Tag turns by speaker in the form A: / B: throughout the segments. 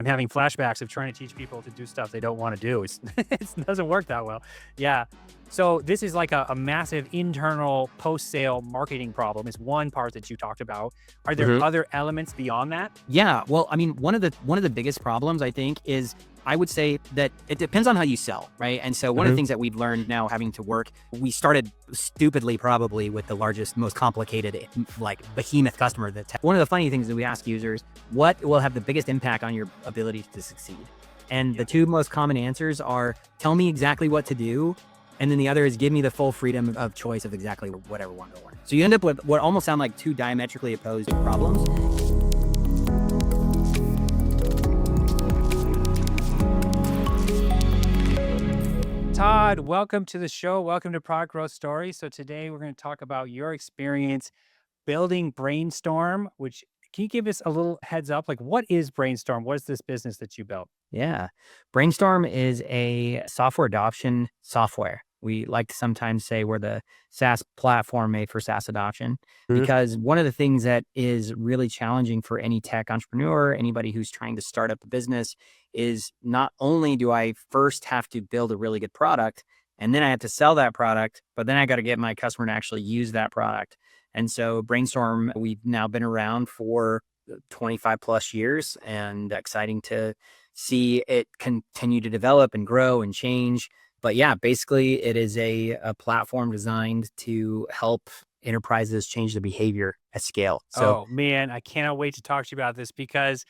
A: having flashbacks of trying to teach people to do stuff they don't want to do. It doesn't work that well. Yeah. So this is like a massive internal post-sale marketing problem is one part that you talked about. Are there
B: Mhm.
A: other elements beyond that?
B: Yeah. Well, I mean, one of the biggest problems I think is I would say that it depends on how you sell, right? And so one of the
A: Mhm.
B: things that we've learned now having to work, we started stupidly probably with the largest, most complicated, like behemoth customer. One of the funny things that we ask users, what will have the biggest impact on your ability to succeed? And
A: Yeah.
B: the two most common answers are tell me exactly what to do. And then the other is give me the full freedom of choice of exactly whatever one to learn. So you end up with what almost sound like two diametrically opposed problems.
A: Todd, welcome to the show. Welcome to Product Growth Story. So today we're going to talk about your experience building Brainstorm, which can you give us a little heads up? Like, what is Brainstorm? What is this business that you built?
B: Yeah. Brainstorm is a software adoption software. We like to sometimes say we're the SaaS platform made for SaaS adoption
A: Mhm.
B: because one of the things that is really challenging for any tech entrepreneur, anybody who's trying to start up a business, is not only do I first have to build a really good product and then I have to sell that product, but then I got to get my customer to actually use that product. And so Brainstorm, we've now been around for 25 plus years and exciting to see it continue to develop and grow and change. But yeah, basically it is a platform designed to help enterprises change the behavior at scale. So
A: Oh man, I cannot wait to talk to you about this because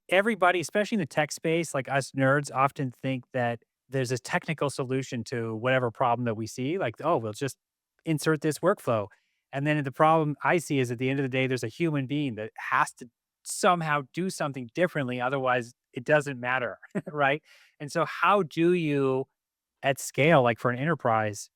A: everybody, especially in the tech space, like us nerds, often think that there's a technical solution to whatever problem that we see. Like, oh, we'll just insert this workflow. And then the problem I see is at the end of the day, there's a human being that has to somehow do something differently. Otherwise, it doesn't matter. Right. And so, how do you at scale, like for an enterprise,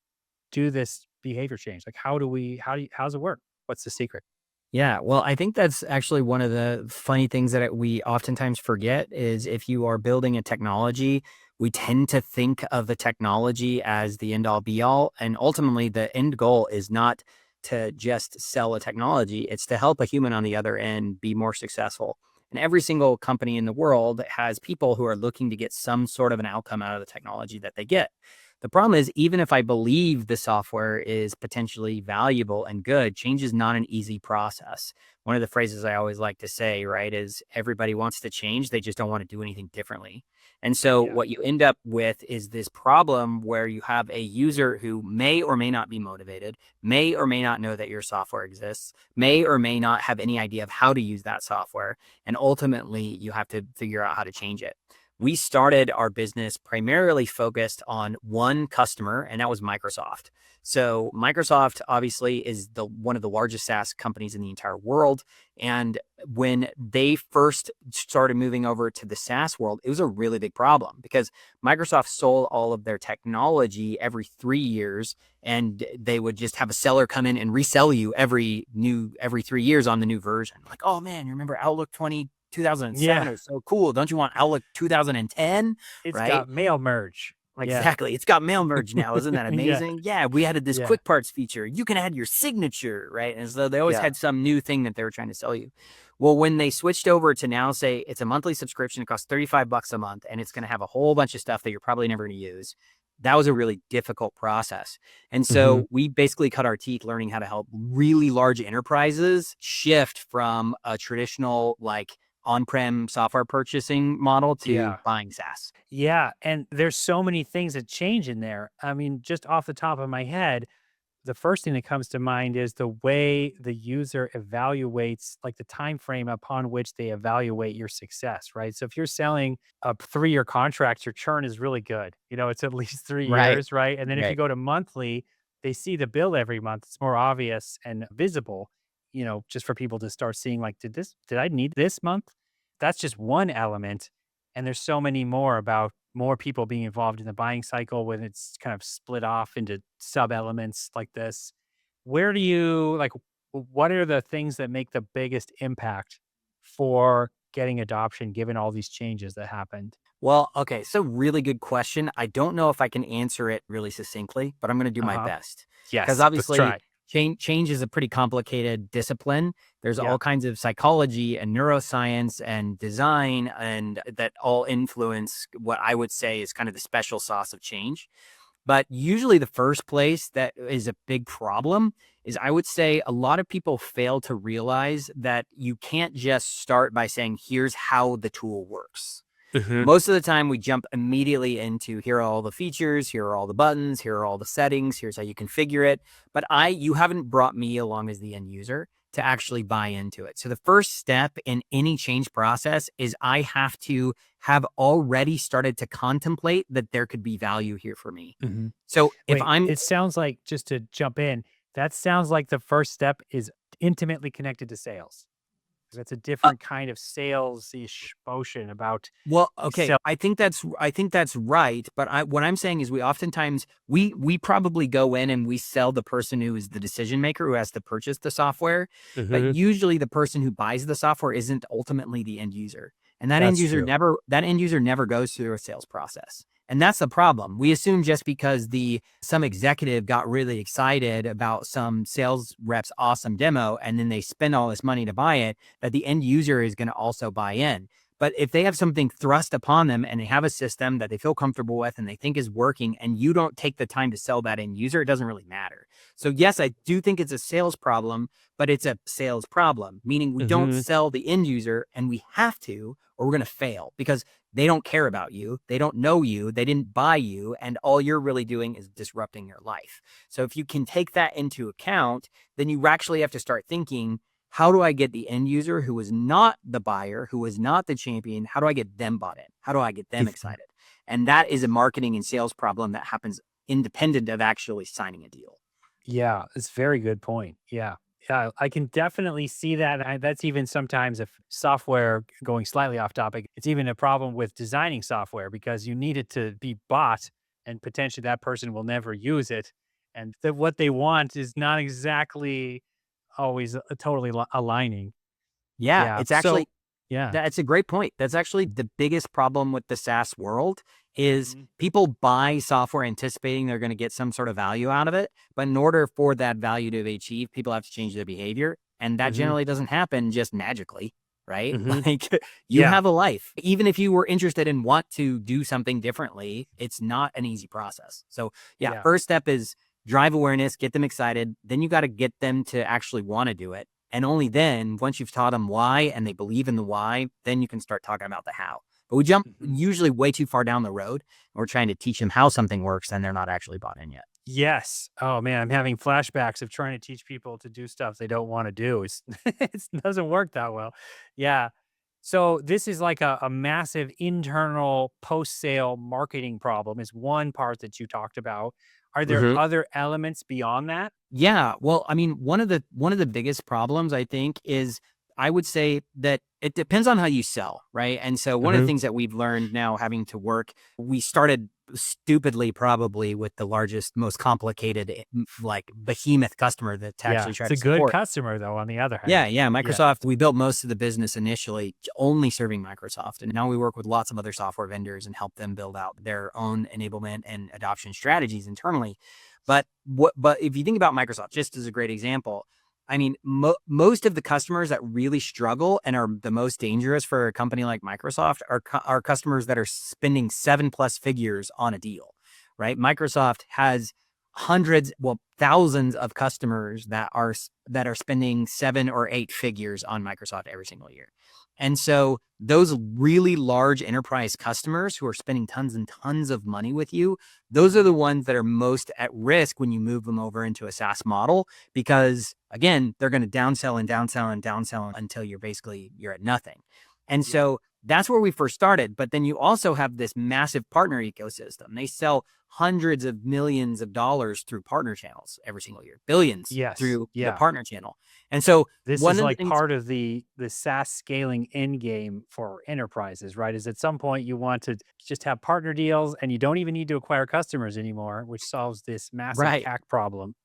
A: do this behavior change? Like, how does it work? What's the secret?
B: yeah, well, I think that's actually one of the funny things that we oftentimes forget is if you are building a technology, we tend to think of the technology as the end all be all. And ultimately, the end goal is not to just sell a technology, it's to help a human on the other end be more successful. And every single company in the world has people who are looking to get some sort of an outcome out of the technology that they get. The problem is, even if I believe the software is potentially valuable and good, change is not an easy process. One of the phrases I always like to say, right, is everybody wants to change. They just don't want to do anything differently. And so
A: Yeah.
B: what you end up with is this problem where you have a user who may or may not be motivated, may or may not know that your software exists, may or may not have any idea of how to use that software. And ultimately, you have to figure out how to change it. We started our business primarily focused on one customer, and that was Microsoft. So Microsoft obviously is the one of the largest SaaS companies in the entire world. And when they first started moving over to the SaaS world, it was a really big problem because Microsoft sold all of their technology every 3 years, and they would just have a seller come in and resell you every 3 years on the new version. Like, oh man, you remember Outlook 2007
A: Yeah.
B: is so cool. Don't you want Outlook 2010?
A: It's
B: Right?
A: got mail merge. Yeah.
B: Exactly. It's got mail merge now. Isn't that
A: Yeah.
B: amazing? Yeah, we added this
A: Yeah.
B: quick parts feature. You can add your signature, right? And so they always
A: Yeah.
B: had some new thing that they were trying to sell you. Well, when they switched over to now say it's a monthly subscription, it costs $35 a month, and it's going to have a whole bunch of stuff that you're probably never going to use. That was a really difficult process. And
A: Mhm.
B: so we basically cut our teeth learning how to help really large enterprises shift from a traditional like on-prem software purchasing model to
A: Yeah.
B: buying SaaS.
A: Yeah, and there's so many things that change in there. I mean, just off the top of my head, the first thing that comes to mind is the way the user evaluates, like the time frame upon which they evaluate your success, right? So if you're selling a 3-year contract, your churn is really good. It's at least 3
B: Right.
A: years, right? And then if you
B: Right.
A: go to monthly, they see the bill every month. It's more obvious and visible, just for people to start seeing like, did I need this month? That's just one element. And there's so many more about more people being involved in the buying cycle when it's kind of split off into sub elements like this. Where do you like what are the things that make the biggest impact for getting adoption given all these changes that happened?
B: Well, okay, so really good question. I don't know if I can answer it really succinctly, but I'm going to do my
A: Uh-huh.
B: best. Because
A: Yes, let's
B: obviously,
A: try.
B: Change is a pretty complicated discipline. There's
A: Yeah.
B: all kinds of psychology and neuroscience and design, and that all influence what I would say is kind of the special sauce of change. But usually the first place that is a big problem is, I would say, a lot of people fail to realize that you can't just start by saying, here's how the tool works.
A: Hmm.
B: Most of the time we jump immediately into, here are all the features, here are all the buttons, here are all the settings, here's how you configure it. But you haven't brought me along as the end user to actually buy into it. So the first step in any change process is I have to have already started to contemplate that there could be value here for me.
A: Hmm.
B: So if
A: Wait,
B: I'm
A: it sounds like, just to jump in, that sounds like the first step is intimately connected to sales. That's a different kind of sales-ish motion about
B: Well,
A: like
B: okay,
A: sell.
B: I think that's right, but what I'm saying is, we oftentimes we probably go in and we sell the person who is the decision maker, who has to purchase the software, but
A: Hmm.
B: usually the person who buys the software isn't ultimately the end user. And
A: That's true.
B: that end user never goes through a sales process. And that's the problem. We assume just because the some executive got really excited about some sales rep's awesome demo, and then they spend all this money to buy it, that the end user is going to also buy in. But if they have something thrust upon them and they have a system that they feel comfortable with and they think is working, and you don't take the time to sell that end user, it doesn't really matter. So yes, I do think it's a sales problem, but it's a sales problem, meaning we don't
A: Hmm.
B: sell the end user, and we have to, or we're going to fail, because they don't care about you. They don't know you. They didn't buy you. And all you're really doing is disrupting your life. So if you can take that into account, then you actually have to start thinking, how do I get the end user, who is not the buyer, who is not the champion? How do I get them bought in? How do I get them excited? And that is a marketing and sales problem that happens independent of actually signing a deal.
A: Yeah, it's a very good point. Yeah. Yeah, I can definitely see that. That's even sometimes, if software, going slightly off topic, it's even a problem with designing software because you need it to be bought and potentially that person will never use it. And what they want is not exactly always totally aligning.
B: Yeah,
A: Yeah.
B: it's
A: So,
B: actually
A: yeah.
B: That's a great point. That's actually the biggest problem with the SaaS world, is
A: Mhm.
B: people buy software anticipating they're going to get some sort of value out of it. But in order for that value to be achieved, people have to change their behavior. And that
A: Mhm.
B: generally doesn't happen just magically, right?
A: Mhm.
B: Like, you
A: Yeah.
B: have a life. Even if you were interested and want to do something differently, it's not an easy process. So yeah,
A: Yeah.
B: first step is drive awareness, get them excited. Then you got to get them to actually want to do it. And only then, once you've taught them why and they believe in the why, then you can start talking about the how. But we jump
A: Mhm.
B: usually way too far down the road. We're trying to teach them how something works, and they're not actually bought in yet.
A: Yes. Oh man, I'm having flashbacks of trying to teach people to do stuff they don't want to do. It doesn't work that well. Yeah. So this is like a massive internal post-sale marketing problem is one part that you talked about. Are there other elements beyond that?
B: Yeah, well, I mean, one of the biggest problems, I think, is, I would say that it depends on how you sell, right? And so one of the
A: Mhm.
B: things that we've learned now, having to work, we started stupidly probably with the largest, most complicated, like behemoth customer that to
A: Yeah.
B: actually try
A: It's a
B: to
A: good
B: support.
A: customer though, on the other
B: Yeah,
A: hand.
B: yeah,
A: Yeah.
B: Microsoft, we built most of the business initially only serving Microsoft, and now we work with lots of other software vendors and help them build out their own enablement and adoption strategies internally. But if you think about Microsoft, just as a great example, I mean, most of the customers that really struggle and are the most dangerous for a company like Microsoft are customers that are spending 7+ figures on a deal, right? Microsoft has hundreds, well, thousands of customers that are spending 7 or 8 figures on Microsoft every single year. And so those really large enterprise customers who are spending tons and tons of money with you, those are
A: Mhm.
B: the ones that are most at risk when you move them over into a SaaS model, because again, they're going to downsell and downsell and downsell until you're at nothing. And
A: Yeah.
B: so that's where we first started. But then you also have this massive partner ecosystem. They sell hundreds of millions of dollars through partner channels every single year, billions
A: Yes.
B: through the
A: Yeah.
B: partner channel. And so
A: This
B: one
A: is
B: of the
A: like
B: things,
A: part of the SaaS scaling end game for enterprises, right? Is at some point you want to just have partner deals and you don't even need to acquire customers anymore, which solves this massive
B: right.
A: CAC problem.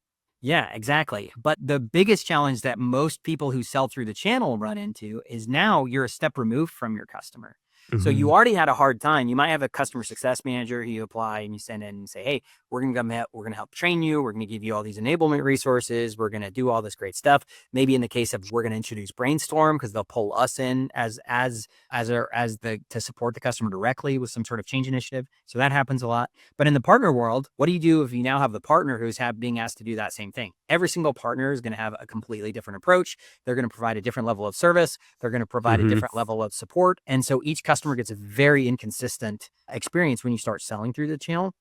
B: Yeah, exactly. But the biggest challenge that most people who sell through the channel run into is, now you're a step removed from your customer. So you
A: Mhm.
B: already had a hard time. You might have a customer success manager who you apply and you send in and say, hey, we're going to come help, we're going to help train you. We're going to give you all these enablement resources. We're going to do all this great stuff. Maybe in the case of we're going to introduce Brainstorm because they'll pull us in to support the customer directly with some sort of change initiative. So that happens a lot. But in the partner world, what do you do if you now have the partner who's being asked to do that same thing? Every single partner is going to have a completely different approach. They're going to provide a different level of service. They're going to provide a
A: Mhm.
B: different level of support. And so each customer gets a very inconsistent experience when you start selling through the channel.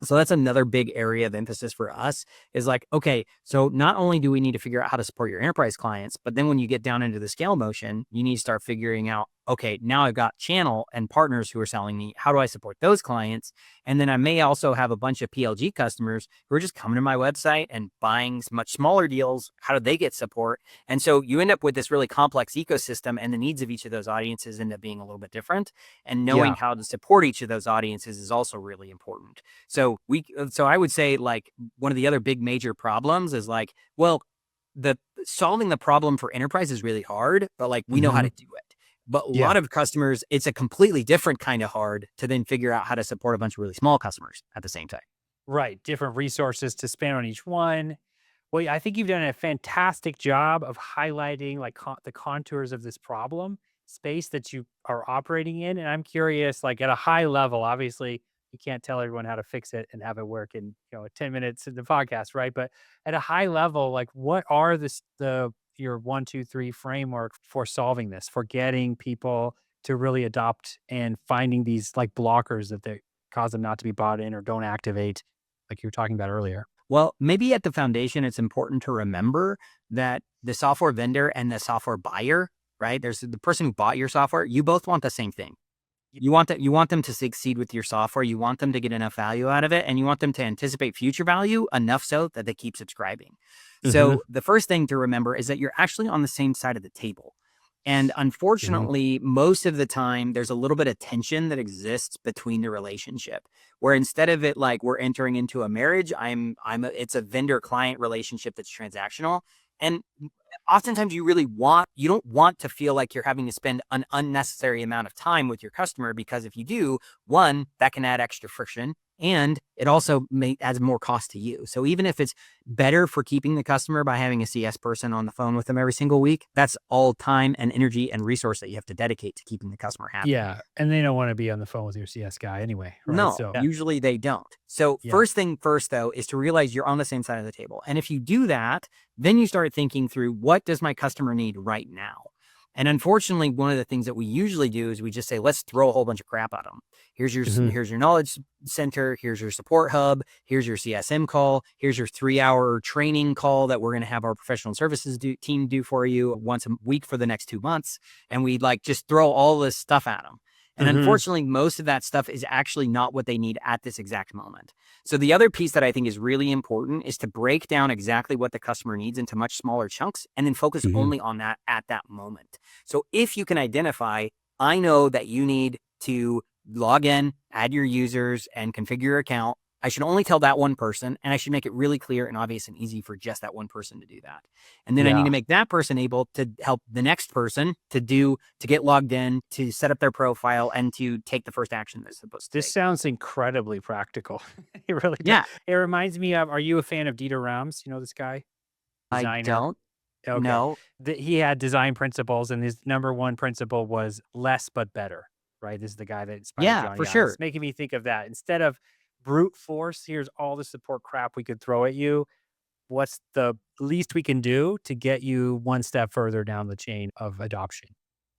B: So that's another big area of emphasis for us is like, okay, so not only do we need to figure out how to support your enterprise clients, but then when you get down into the scale motion, you need to start figuring out, okay, now I've got channel and partners who are selling me. How do I support those clients? And then I may also have a bunch of PLG customers who are just coming to my website and buying much smaller deals. How do they get support? And so you end up with this really complex ecosystem, and the needs of each of those audiences end up being a little bit different. And knowing
A: Yeah.
B: how to support each of those audiences is also really important. So I would say like one of the other big major problems is like, well, the solving the problem for enterprise is really hard, but like we know how to
A: Mhm.
B: do it. But a
A: Yeah.
B: lot of customers, it's a completely different kind of hard to then figure out how to support a bunch of really small customers at the same time.
A: Right, different resources to spend on each one. Well, yeah, I think you've done a fantastic job of highlighting like the contours of this problem space that you are operating in. And I'm curious, like at a high level, obviously you can't tell everyone how to fix it and have it work in 10 minutes in the podcast, right? But at a high level, like what are the your 1, 2, 3 framework for solving this, for getting people to really adopt and finding these like blockers that they cause them not to be bought in or don't activate, like you were talking about earlier.
B: Well, maybe at the foundation, it's important to remember that the software vendor and the software buyer, right? There's the person who bought your software. You both want the same thing. You want them to succeed with your software. You want them to get enough value out of it, and you want them to anticipate future value enough so that they keep subscribing.
A: Mhm.
B: So the first thing to remember is that you're actually on the same side of the table. And
A: Mhm.
B: unfortunately, most of the time, there's a little bit of tension that exists between the relationship. Where instead of it like we're entering into a marriage, it's a vendor client relationship that's transactional. And oftentimes you don't want to feel like you're having to spend an unnecessary amount of time with your customer, because if you do, one, that can add extra friction, and it also adds more cost to you. So even if it's better for keeping the customer by having a CS person on the phone with them every single week, that's all time and energy and resource that you have to dedicate to keeping the customer happy.
A: Yeah, and they don't wanna be on the phone with your CS guy anyway, right?
B: No,
A: So yeah,
B: usually they don't. So
A: yeah.
B: first thing first, though, is to realize you're on the same side of the table. And if you do that, then you start thinking through, what does my customer need right now? And unfortunately, one of the things that we usually do is we just say, let's throw a whole bunch of crap at them.
A: Mhm,
B: Here's your knowledge center. Here's your support hub. Here's your CSM call. Here's your 3-hour training call that we're going to have our professional services team do for you once a week for the next 2 months. And we like just throw all this stuff at them. And
A: mhm,
B: unfortunately, most of that stuff is actually not what they need at this exact moment. So the other piece that I think is really important is to break down exactly what the customer needs into much smaller chunks and then focus
A: mhm.
B: only on that at that moment. So if you can identify, I know that you need to log in, add your users, and configure your account. I should only tell that one person, and I should make it really clear and obvious and easy for just that one person to do that. And then I need
A: Yeah.
B: to make that person able to help the next person to get logged in, to set up their profile, and to take the first action they're supposed to
A: This
B: take.
A: sounds incredibly practical. It really does.
B: Yeah,
A: It reminds me of, are you a fan of Dieter Rams? You know this guy?
B: I
A: Designer?
B: don't
A: Okay.
B: know.
A: He had design principles, and his number 1 principle was less but better, right? This is the guy that inspired
B: Yeah, for
A: Johnny Ive.
B: sure.
A: It's making me think of that. Instead of brute force, here's all the support crap we could throw at you. What's the least we can do to get you one step further down the chain of adoption?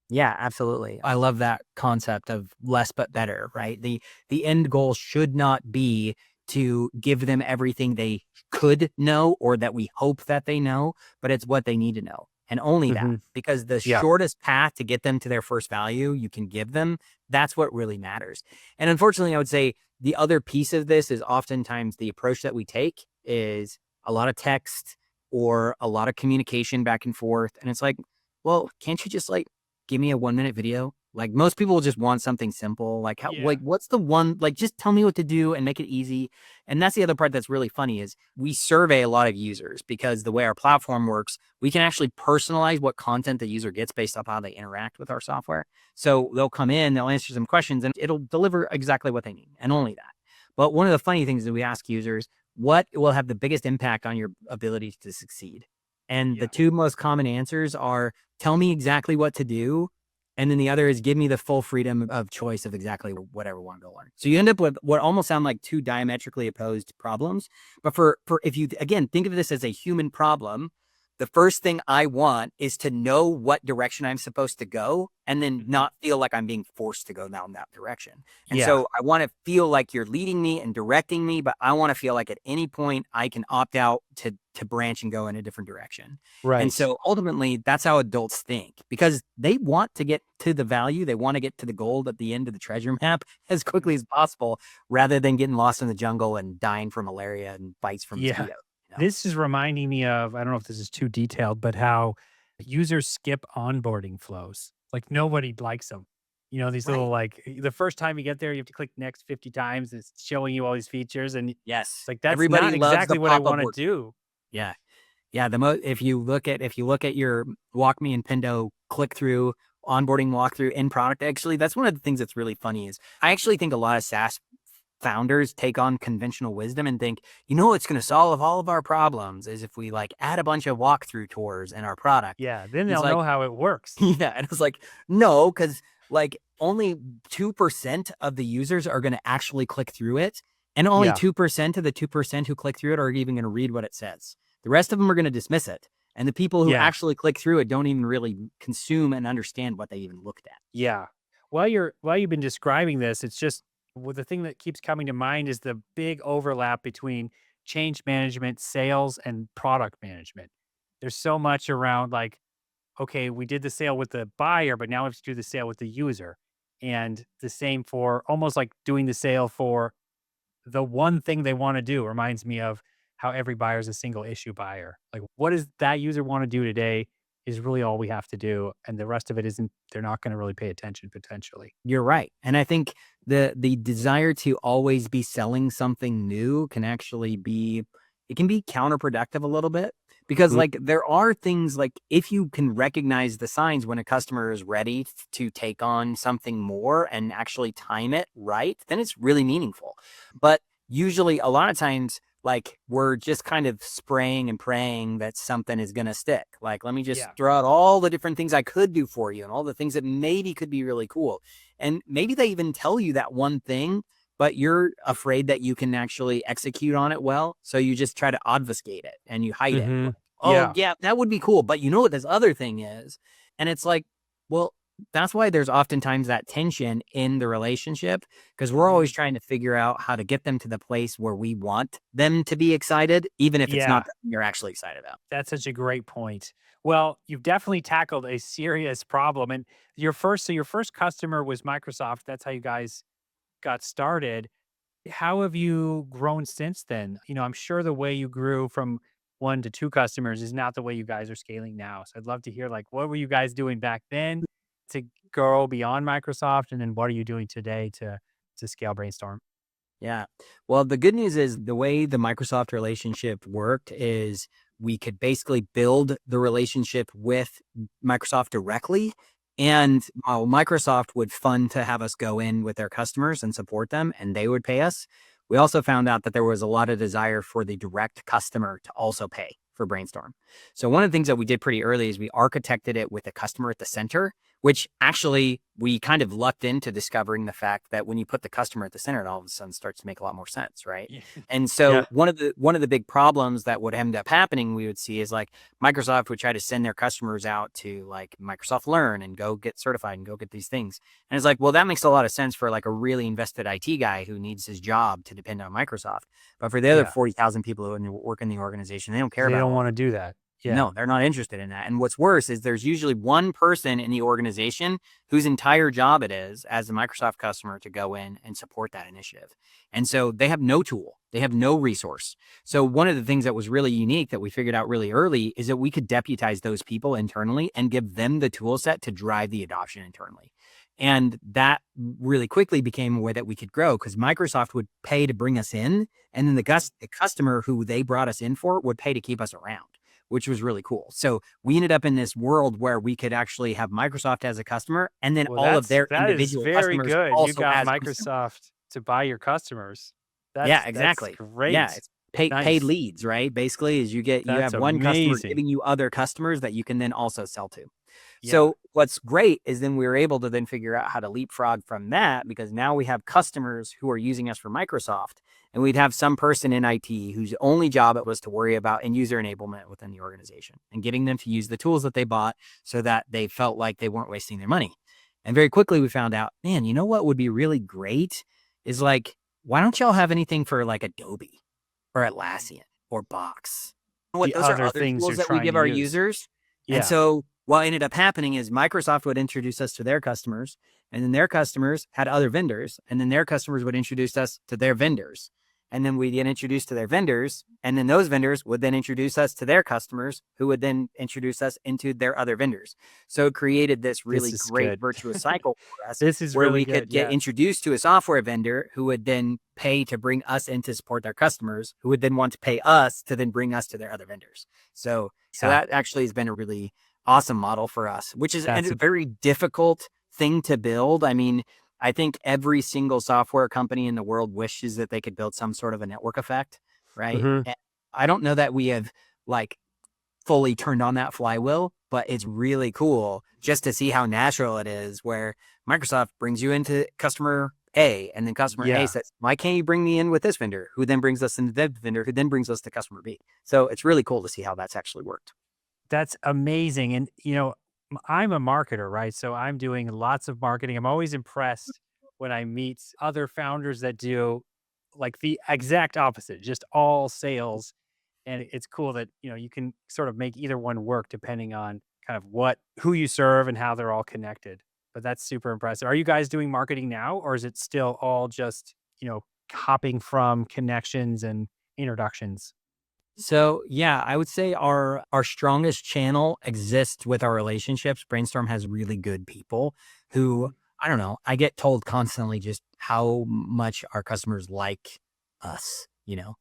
B: Yeah, absolutely. I love that concept of less but better, right? The end goal should not be to give them everything they could know or that we hope that they know, but it's what they need to know. And only that,
A: Mhm.
B: because the
A: Yeah.
B: shortest path to get them to their first value you can give them, that's what really matters. And unfortunately, I would say the other piece of this is oftentimes the approach that we take is a lot of text or a lot of communication back and forth. And it's like, well, can't you just like give me a 1-minute video? Like most people just want something simple. Like
A: Yeah.
B: what's the one, like, just tell me what to do and make it easy. And that's the other part that's really funny is we survey a lot of users because the way our platform works, we can actually personalize what content the user gets based off how they interact with our software. So they'll come in, they'll answer some questions and it'll deliver exactly what they need and only that. But one of the funny things that we ask users, what will have the biggest impact on your ability to succeed? And the
A: Yeah.
B: two most common answers are tell me exactly what to do. And then the other is give me the full freedom of choice of exactly whatever I want to learn. So you end up with what almost sound like two diametrically opposed problems. But for if you, again, think of this as a human problem, the first thing I want is to know what direction I'm supposed to go and then
A: Mhm.
B: not feel like I'm being forced to go down that direction. And
A: Yeah.
B: so I want to feel like you're leading me and directing me, but I want to feel like at any point I can opt out to branch and go in a different direction. And
A: Right.
B: so ultimately that's how adults think because they want to get to the value, they want to get to the gold at the end of the treasure map as quickly
A: Mhm.
B: as possible rather than getting lost in the jungle and dying from malaria and bites from
A: Yeah.
B: mosquitoes, you know?
A: This is reminding me of, I don't know if this is too detailed, but how users skip onboarding flows. Like nobody likes them. You know, these little
B: Right.
A: like the first time you get there, you have to click next 50 times. It's showing you all these features, and it's
B: Yes.
A: like that's
B: Everybody
A: not
B: loves the
A: exactly what I
B: pop-up
A: want to
B: work.
A: do.
B: Yeah. Yeah, if you look at your WalkMe and Pendo click through onboarding walkthrough in product, actually, that's one of the things that's really funny is I actually think a lot of SaaS founders take on conventional wisdom and think, you know, what's going to solve all of our problems is if we like add a bunch of walkthrough tours in our product.
A: Yeah, then
B: And it's
A: they'll
B: like,
A: know how it works.
B: yeah, and it was like, no, because like only 2% of the users are going to actually click through it. And only
A: Yeah,
B: 2% of the 2% who click through it are even going to read what it says. The rest of them are going to dismiss it. And the people who
A: yeah,
B: actually click through it don't even really consume and understand what they even looked at.
A: yeah. While you've been describing this, it's just well, the thing that keeps coming to mind is the big overlap between change management, sales, and product management. There's so much around like, okay, we did the sale with the buyer, but now we have to do the sale with the user. And the same for almost like doing the sale for the one thing they want to do reminds me of how every buyer is a single issue buyer. Like, what does that user want to do today is really all we have to do. And the rest of it isn't, they're not going to really pay attention potentially.
B: You're right. And I think the desire to always be selling something new can actually be it can be counterproductive a little bit because
A: Mhm.
B: like there are things like if you can recognize the signs when a customer is ready to take on something more and actually time it right, then it's really meaningful. But usually a lot of times like we're just kind of spraying and praying that something is going to stick. Like, let me just
A: Yeah.
B: throw out all the different things I could do for you and all the things that maybe could be really cool. And maybe they even tell you that one thing, but you're afraid that you can actually execute on it well. So you just try to obfuscate it and you hide it.
A: Hmm.
B: Like, oh,
A: Yeah.
B: yeah, that would be cool. But you know what this other thing is? And it's like, well, that's why there's oftentimes that tension in the relationship because we're
A: Hmm.
B: always trying to figure out how to get them to the place where we want them to be excited, even if it's not
A: Yeah.
B: that you're actually excited about.
A: That's such a great point. Well, you've definitely tackled a serious problem. And your first customer was Microsoft. That's how you guys got started. How have you grown since then? You know, I'm sure the way you grew from 1 to 2 customers is not the way you guys are scaling now. So I'd love to hear, like, what were you guys doing back then to grow beyond Microsoft? And then what are you doing today to scale Brainstorm?
B: Yeah. Well, the good news is the way the Microsoft relationship worked is we could basically build the relationship with Microsoft directly. And Microsoft would fund to have us go in with their customers and support them, and they would pay us. We also found out that there was a lot of desire for the direct customer to also pay for Brainstorm. So, one of the things that we did pretty early is we architected it with the customer at the center, which actually we kind of lucked into discovering the fact that when you put the customer at the center, it all of a sudden starts to make a lot more sense, right?
A: Yeah.
B: And
A: Yeah.
B: so one of the big problems that would end up happening, we would see is like Microsoft would try to send their customers out to like Microsoft Learn and go get certified and go get these things. And it's like, well, that makes a lot of sense for like a really invested IT guy who needs his job to depend on Microsoft. But for the other
A: Yeah.
B: 40,000 people who work in the organization, they don't care
A: They
B: about
A: don't
B: all
A: want to
B: that.
A: do that. Yeah.
B: No, they're not interested in that. And what's worse is there's usually one person in the organization whose entire job it is as a Microsoft customer to go in and support that initiative. And so they have no tool, they have no resource. So one of the things that was really unique that we figured out really early is that we could deputize those people internally and give them the tool set to drive the adoption internally. And that really quickly became a way that we could grow because Microsoft would pay to bring us in. And then the customer who they brought us in for would pay to keep us around, which was really cool. So we ended up in this world where we could actually have Microsoft as a customer and then
A: Well,
B: all of their
A: that is
B: individual
A: very
B: customers
A: good. You
B: also
A: got
B: as consumers.
A: Microsoft to buy your customers.
B: Yeah,
A: That's
B: exactly. Yeah,
A: great.
B: it's paid
A: Nice.
B: leads, right? Basically, is you
A: That's
B: have one customer
A: amazing.
B: giving you other customers that you can then also sell to.
A: Yeah.
B: So what's great is then we were able to then figure out how to leapfrog from that because now we have customers who are using us for Microsoft, and we'd have some person in IT whose only job it was to worry about end user enablement within the organization and getting them to use the tools that they bought so that they felt like they weren't wasting their money. And very quickly we found out, man, you know what would be really great is like, why don't y'all have anything for like Adobe or Atlassian or Box? What
A: The
B: those are
A: other
B: other
A: things
B: tools
A: you're
B: that we
A: trying
B: give
A: to
B: our
A: use.
B: users. And
A: Yeah.
B: so what ended up happening is Microsoft would introduce us to their customers, and then their customers had other vendors, and then their customers would introduce us to their vendors. And then we get introduced to their vendors, and then those vendors would then introduce us to their customers, who would then introduce us into their other vendors. So it created this
A: This
B: really
A: is
B: great
A: good.
B: virtuous cycle for us
A: This is
B: where
A: really
B: we could
A: good.
B: get
A: Yeah.
B: introduced to a software vendor who would then pay to bring us in to support their customers, who would then want to pay us to then bring us to their other vendors. So
A: Yeah.
B: that actually has been a really awesome model for us, which is
A: That's
B: a very difficult thing to build. I mean, I think every single software company in the world wishes that they could build some sort of a network effect, right?
A: mhm.
B: And I don't know that we have like fully turned on that flywheel, but it's really cool just to see how natural it is where Microsoft brings you into customer A and then customer A
A: Yeah.
B: says, why can't you bring me in with this vendor? Who then brings us into that vendor, who then brings us to customer B. So it's really cool to see how that's actually worked.
A: That's amazing. And, I'm a marketer, right? So I'm doing lots of marketing. I'm always impressed when I meet other founders that do like the exact opposite, just all sales. And it's cool that, you can sort of make either one work depending on kind of who you serve and how they're all connected. But that's super impressive. Are you guys doing marketing now, or is it still all just, hopping from connections and introductions?
B: So yeah, I would say our strongest channel exists with our relationships. Brainstorm has really good people who I don't know. I get told constantly just how much our customers like us.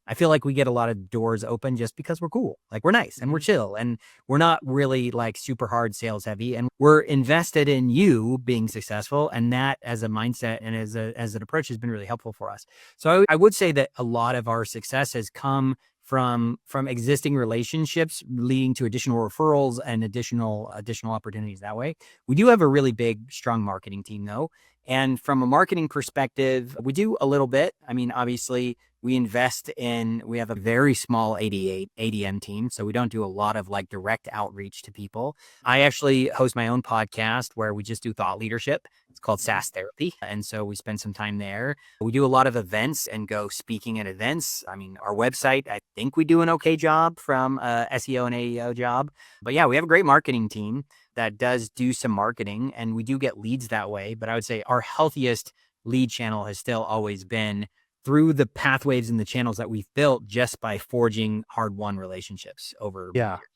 B: I feel like we get a lot of doors open just because we're cool. Like we're nice and we're
A: Mhm.
B: chill and we're not really like super hard sales heavy and we're invested in you being successful. And that as a mindset and as an approach has been really helpful for us. So I would say that a lot of our success has come from existing relationships leading to additional referrals and additional opportunities that way. We do have a really big strong marketing team though, and from a marketing perspective we do a little bit. I mean, obviously we have a very small ADM team, so we don't do a lot of like direct outreach to people. I actually host my own podcast where we just do thought leadership. It's called
A: Mhm.
B: SaaS Therapy, and so we spend some time there. We do a lot of events and go speaking at events. I mean, our website, I think we do an okay job from SEO and AEO job. But yeah, we have a great marketing team that does do some marketing and we do get leads that way. But I would say our healthiest lead channel has still always been through the pathways and the channels that we've built just by forging hard won relationships over many
A: Yeah.
B: years.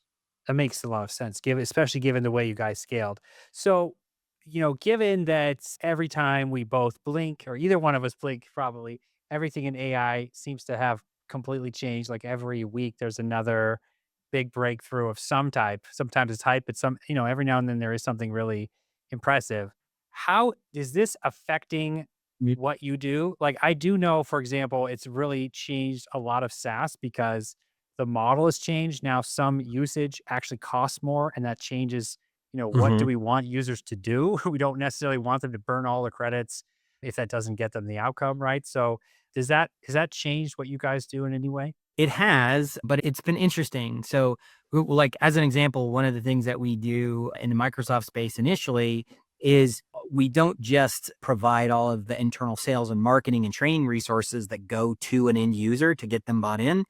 A: That makes a lot of sense, especially given the way you guys scaled. So, given that every time we both blink, or either one of us blink, probably everything in AI seems to have completely changed. Like every week, there's another big breakthrough of some type. Sometimes it's hype, but every now and then there is something really impressive. How is this affecting what you do? Like, I do know, for example, it's really changed a lot of SaaS because the model has changed. Now some usage actually costs more, and that changes, what do
B: Mhm.
A: we want users to do? We don't necessarily want them to burn all the credits if that doesn't get them the outcome, right? So has that changed what you guys do in any way?
B: It has, but it's been interesting. So, like as an example, one of the things that we do in the Microsoft space initially is we don't just provide all of the internal sales and marketing and training resources that go to an end user to get them bought in,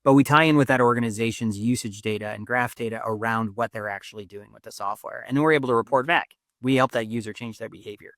B: but we tie in with that organization's usage data and graph data around what they're actually doing with the software. And then we're able to report back. We help that user change their behavior.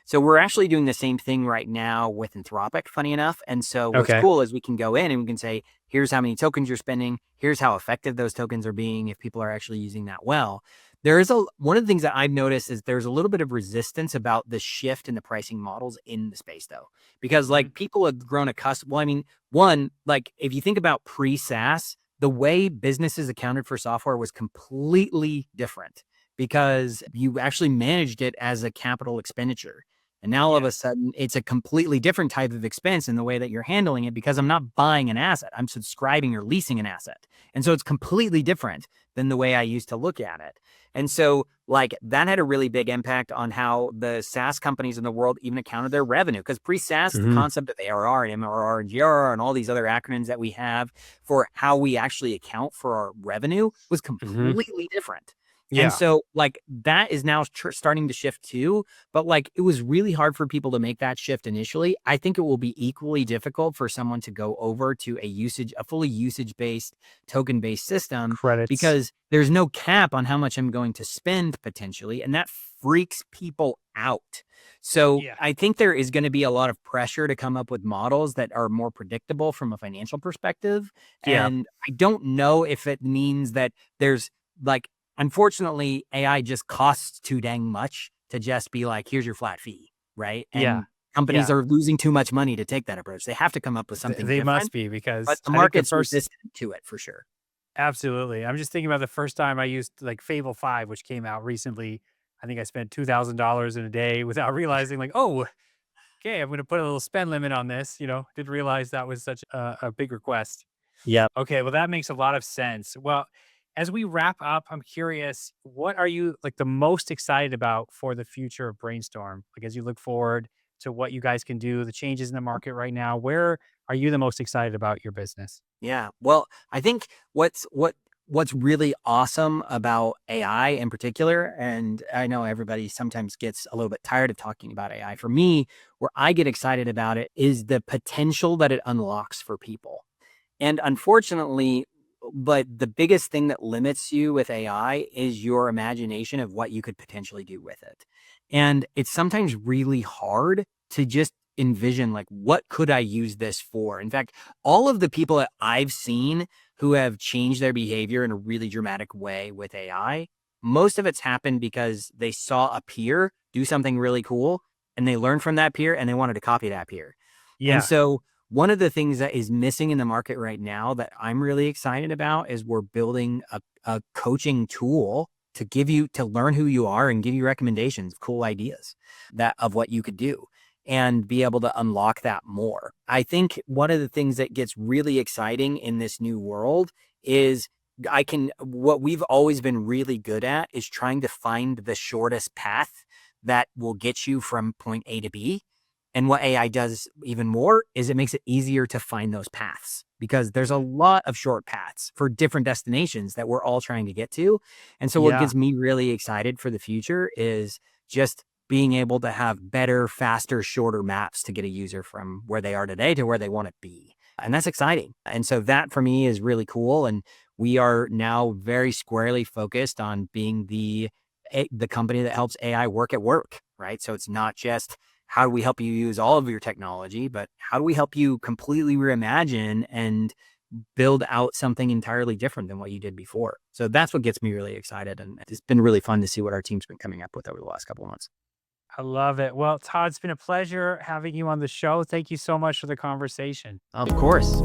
B: So we're actually doing the same thing right now with Anthropic, funny enough. And so what's
A: Okay.
B: cool is we can go in and we can say, here's how many tokens you're spending. Here's how effective those tokens are being if people are actually using that well. There is one of the things that I've noticed is there's a little bit of resistance about the shift in the pricing models in the space though, because
A: Mhm.
B: like people have grown accustomed. Well, I mean, one, like if you think about pre-SaaS, the way businesses accounted for software was completely different because you actually managed it as a capital expenditure. And now all of a
A: Yes.
B: sudden it's a completely different type of expense in the way that you're handling it because I'm not buying an asset, I'm subscribing or leasing an asset. And so it's completely different than the way I used to look at it. And so, like, that had a really big impact on how the SaaS companies in the world even accounted their revenue. Because pre-SaaS, the
A: Mhm.
B: concept of ARR and MRR and GRR and all these other acronyms that we have for how we actually account for our revenue was
A: Mhm.
B: completely different. And
A: Yeah.
B: so, like, that is now starting to shift too. But, like, it was really hard for people to make that shift initially. I think it will be equally difficult for someone to go over to a fully usage based, token based system
A: Credits.
B: because there's no cap on how much I'm going to spend potentially, and that freaks people out. So
A: Yeah.
B: I think there is going to be a lot of pressure to come up with models that are more predictable from a financial perspective.
A: Yeah.
B: And I don't know if it means that there's like, unfortunately, AI just costs too dang much to just be like, here's your flat fee, right?
A: Yeah.
B: And companies
A: Yeah.
B: are losing too much money to take that approach. They have to come up with something
A: They must
B: different,
A: be
B: but
A: because
B: the
A: I think the
B: market's
A: first
B: resistant to it for sure.
A: absolutely. I'm just thinking about the first time I used like Fable 5, which came out recently. I think I spent $2,000 in a day without realizing like, "Oh, okay, I'm gonna put a little spend limit on this," didn't realize that was such a big request.
B: Yep.
A: Okay, well, that makes a lot of sense. Well, as we wrap up, I'm curious, what are you like the most excited about for the future of Brainstorm? Like as you look forward to what you guys can do, the changes in the market right now, where are you the most excited about your business?
B: Yeah. Well, I think what's really awesome about AI in particular, and I know everybody sometimes gets a little bit tired of talking about AI. For me, where I get excited about it is the potential that it unlocks for people. And unfortunately, but the biggest thing that limits you with AI is your imagination of what you could potentially do with it. And it's sometimes really hard to just envision like what could I use this for? In fact, all of the people that I've seen who have changed their behavior in a really dramatic way with AI, most of it's happened because they saw a peer do something really cool and they learned from that peer and they wanted to copy that peer. And
A: Yeah.
B: so one of the things that is missing in the market right now that I'm really excited about is we're building a coaching tool to give you to learn who you are and give you recommendations, cool ideas that of what you could do and be able to unlock that more. I think one of the things that gets really exciting in this new world is what we've always been really good at is trying to find the shortest path that will get you from point A to B. And what AI does even more is it makes it easier to find those paths because there's a lot of short paths for different destinations that we're all trying to get to. And so what
A: Yeah.
B: gets me really excited for the future is just being able to have better, faster, shorter maps to get a user from where they are today to where they want to be. And that's exciting. And so that for me is really cool. And we are now very squarely focused on being the company that helps AI work at work, right? So it's not just how do we help you use all of your technology, but how do we help you completely reimagine and build out something entirely different than what you did before? So that's what gets me really excited. And it's been really fun to see what our team's been coming up with over the last couple of months.
A: I love it. Well, Todd, it's been a pleasure having you on the show. Thank you so much for the conversation.
B: Of course.